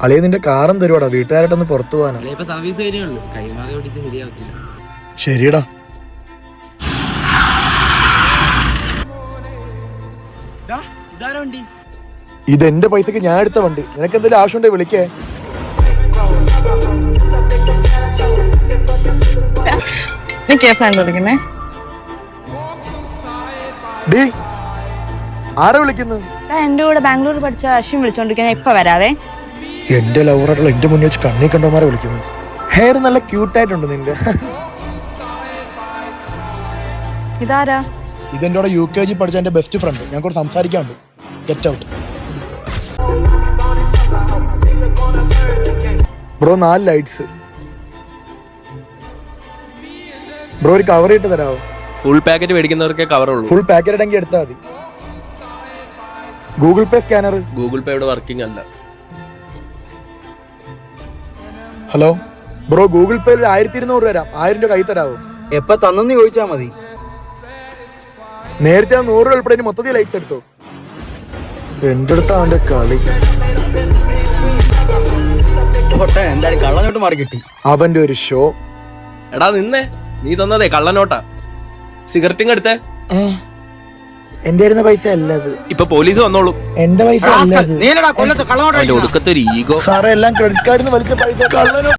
അളിയ നിന്റെ കാറും തരുവാടാ, വീട്ടുകാരായിട്ടൊന്ന് പുറത്തു പോകാനാ. ശരിയടാ. ഇതെന്റെ പൈസക്ക് ഞാൻ എടുത്ത വണ്ടി. നിനക്ക് എന്തെങ്കിലും ആവശ്യമുണ്ടെ വിളിക്കേ. ആരാ വിളിക്കുന്നത്? എന്റെ കൂടെ ബാംഗ്ലൂർ പഠിച്ച അശ്വിൻ വിളിച്ചോണ്ടിരിക്കുന്ന. ഇപ്പൊ വരാവേ. എന്റെ ലവറായിട്ടുള്ള എന്റെ മുന്നിൽ വെച്ച് കണ്ണി കണ്ടോമാരെ വിളിക്കുന്നു. ഹെയർ നല്ല ക്യൂട്ടായിട്ടുണ്ട് നിന്റെ. ഇതാരാ? ഇതെന്റെ കൂടെ UKG പഠിച്ച എന്റെ ബെസ്റ്റ് ഫ്രണ്ട്. ഞാൻ കൂടെ സംസാരിക്കാറുണ്ട്. Get out. Bro 4 lights. Bro ഒരു കവർ ഇട്ട് തരാമോ? ഫുൾ പാക്കറ്റ് മേടിക്കുന്നവർക്കേ കവർ ഉള്ളൂ. ഫുൾ പാക്കറ്റ് ആണെങ്കിൽ എടുത്താൽ മതി. ഗൂഗിൾ പേ സ്കാനർ. ഗൂഗിൾ പേ ഇവിടെ വർക്കിംഗ് അല്ല. ഹലോ ബ്രോ, ഗൂഗിൾ പേയിൽ 1200 തരാം. 1000 രൂപ കൈ തരാവോ? എപ്പ തന്നെന്ന് ചോദിച്ചാ മതി. നേരത്തെ 100 രൂപ ഉൾപ്പെടെ മൊത്തത്തിൽ ലൈക്സ് എടുത്തോ. എന്റെ അടുത്ത് അവന്റെ കളി. എന്തായാലും കള്ളനോട്ട് മാറി കിട്ടി. അവന്റെ ഒരു ഷോ. എടാ നിന്നേ, നീ തന്നതേ കള്ളനോട്ടാ. സിഗരറ്റും എടുത്തേ. എന്റെ ആയിരുന്ന പൈസ അല്ലത്. ഇപ്പൊ പോലീസ് വന്നോളൂ. എന്റെ പൈസ അല്ലത്. ഒടുക്കത്തെ ഒരു ഈഗോ. സാറേ, എല്ലാം ക്രെഡിറ്റ് കാർഡിന് വലിച്ച പൈസ. കള്ളനോ